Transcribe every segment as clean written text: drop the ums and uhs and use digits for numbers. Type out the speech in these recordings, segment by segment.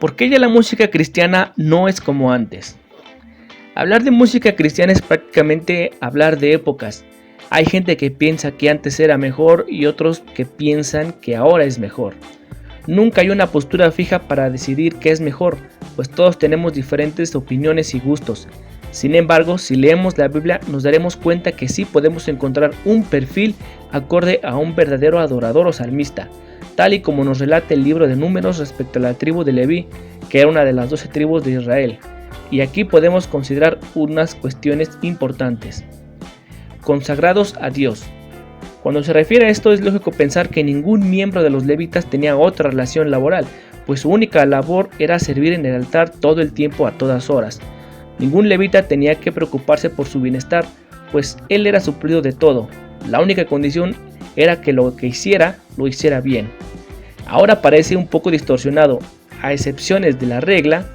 ¿Por qué ya la música cristiana no es como antes? Hablar de música cristiana es prácticamente hablar de épocas. Hay gente que piensa que antes era mejor y otros que piensan que ahora es mejor. Nunca hay una postura fija para decidir qué es mejor, pues todos tenemos diferentes opiniones y gustos. Sin embargo, si leemos la Biblia nos daremos cuenta que sí podemos encontrar un perfil acorde a un verdadero adorador o salmista, tal y como nos relata el libro de Números respecto a la tribu de Leví, que era una de las 12 tribus de Israel. Y aquí podemos considerar unas cuestiones importantes. Consagrados a Dios. Cuando se refiere a esto es lógico pensar que ningún miembro de los levitas tenía otra relación laboral, pues su única labor era servir en el altar todo el tiempo a todas horas. Ningún levita tenía que preocuparse por su bienestar, pues él era suplido de todo. La única condición era que lo que hiciera, lo hiciera bien. Ahora parece un poco distorsionado. A excepciones de la regla,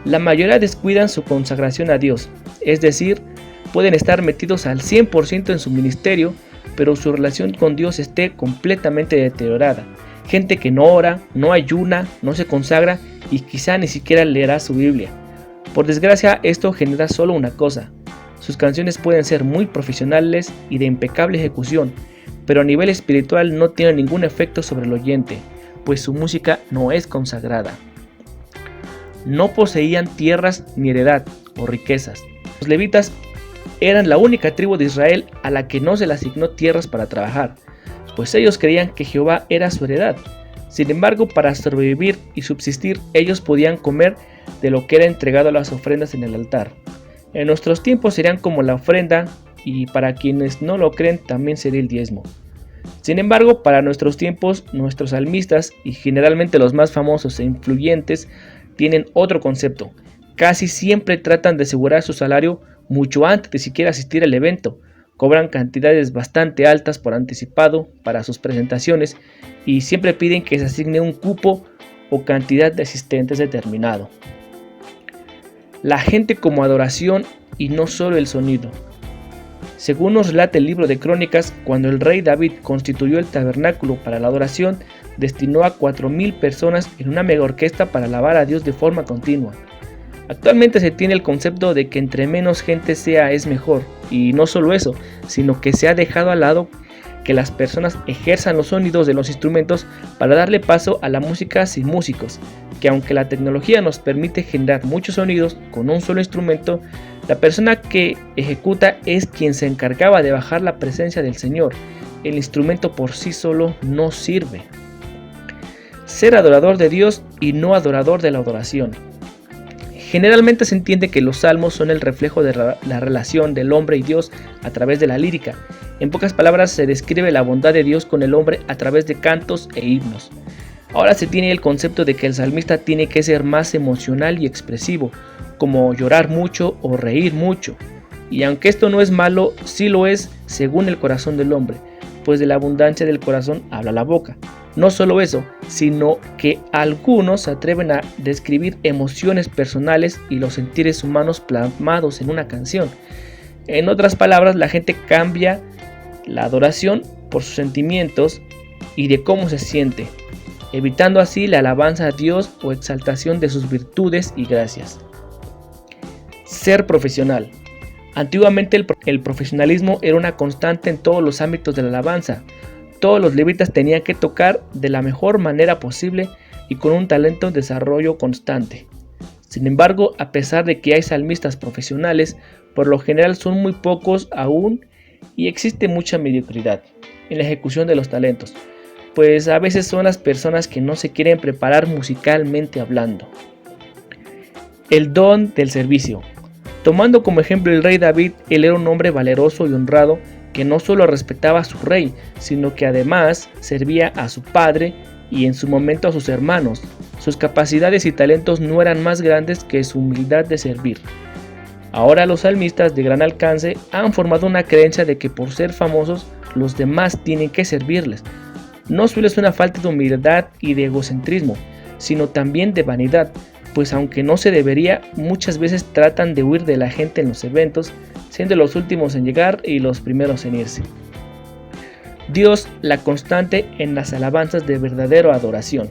la mayoría descuidan su consagración a Dios, es decir, pueden estar metidos al 100% en su ministerio, pero su relación con Dios esté completamente deteriorada. Gente que no ora, no ayuna, no se consagra y quizá ni siquiera leerá su Biblia. Por desgracia, esto genera solo una cosa. Sus canciones pueden ser muy profesionales y de impecable ejecución, pero a nivel espiritual no tienen ningún efecto sobre el oyente, pues su música no es consagrada. No poseían tierras ni heredad o riquezas. Los levitas eran la única tribu de Israel a la que no se le asignó tierras para trabajar, pues ellos creían que Jehová era su heredad. Sin embargo, para sobrevivir y subsistir, ellos podían comer de lo que era entregado a las ofrendas en el altar. En nuestros tiempos serían como la ofrenda, y para quienes no lo creen también sería el diezmo. Sin embargo, para nuestros tiempos, nuestros salmistas y generalmente los más famosos e influyentes tienen otro concepto. Casi siempre tratan de asegurar su salario mucho antes de siquiera asistir al evento. Cobran cantidades bastante altas por anticipado para sus presentaciones y siempre piden que se asigne un cupo o cantidad de asistentes determinado. La gente como adoración y no solo el sonido. Según nos relata el libro de Crónicas, cuando el rey David constituyó el tabernáculo para la adoración, destinó a 4,000 personas en una mega orquesta para alabar a Dios de forma continua. Actualmente se tiene el concepto de que entre menos gente sea es mejor, y no solo eso, sino que se ha dejado al lado que las personas ejerzan los sonidos de los instrumentos para darle paso a la música sin músicos, que aunque la tecnología nos permite generar muchos sonidos con un solo instrumento, la persona que ejecuta es quien se encargaba de bajar la presencia del Señor. El instrumento por sí solo no sirve. Ser adorador de Dios y no adorador de la adoración. Generalmente se entiende que los salmos son el reflejo de la relación del hombre y Dios a través de la lírica. En pocas palabras se describe la bondad de Dios con el hombre a través de cantos e himnos. Ahora se tiene el concepto de que el salmista tiene que ser más emocional y expresivo, como llorar mucho o reír mucho. Y aunque esto no es malo, sí lo es según el corazón del hombre, pues de la abundancia del corazón habla la boca. No solo eso, sino que algunos se atreven a describir emociones personales y los sentires humanos plasmados en una canción. En otras palabras, la gente cambia la adoración por sus sentimientos y de cómo se siente, evitando así la alabanza a Dios o exaltación de sus virtudes y gracias. Ser profesional. Antiguamente el profesionalismo era una constante en todos los ámbitos de la alabanza. Todos los levitas tenían que tocar de la mejor manera posible y con un talento en desarrollo constante. Sin embargo, a pesar de que hay salmistas profesionales, por lo general son muy pocos aún y existe mucha mediocridad en la ejecución de los talentos, pues a veces son las personas que no se quieren preparar musicalmente hablando. El don del servicio. Tomando como ejemplo el rey David, él era un hombre valeroso y honrado que no solo respetaba a su rey, sino que además servía a su padre y en su momento a sus hermanos. Sus capacidades y talentos no eran más grandes que su humildad de servir. Ahora los salmistas de gran alcance han formado una creencia de que por ser famosos los demás tienen que servirles. No solo es una falta de humildad y de egocentrismo, sino también de vanidad, pues aunque no se debería, muchas veces tratan de huir de la gente en los eventos, siendo los últimos en llegar y los primeros en irse. Dios, la constante en las alabanzas de verdadera adoración.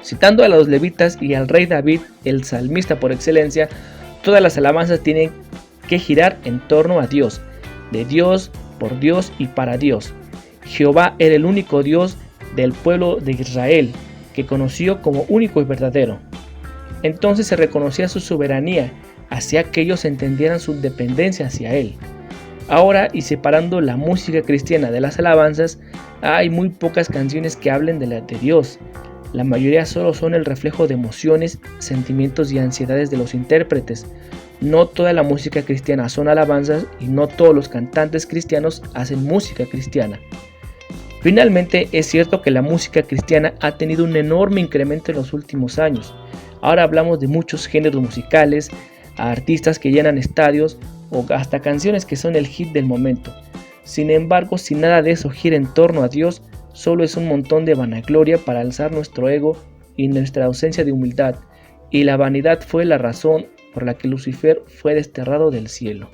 Citando a los levitas y al rey David, el salmista por excelencia, todas las alabanzas tienen que girar en torno a Dios, de Dios, por Dios y para Dios. Jehová era el único Dios del pueblo de Israel, que conoció como único y verdadero. Entonces se reconocía su soberanía, hacía que ellos entendieran su dependencia hacia Él. Ahora, y separando la música cristiana de las alabanzas, hay muy pocas canciones que hablen de Dios. La mayoría solo son el reflejo de emociones, sentimientos y ansiedades de los intérpretes. No toda la música cristiana son alabanzas y no todos los cantantes cristianos hacen música cristiana. Finalmente, es cierto que la música cristiana ha tenido un enorme incremento en los últimos años. Ahora hablamos de muchos géneros musicales, a artistas que llenan estadios o hasta canciones que son el hit del momento. Sin embargo, si nada de eso gira en torno a Dios, solo es un montón de vanagloria para alzar nuestro ego y nuestra ausencia de humildad, y la vanidad fue la razón por la que Lucifer fue desterrado del cielo.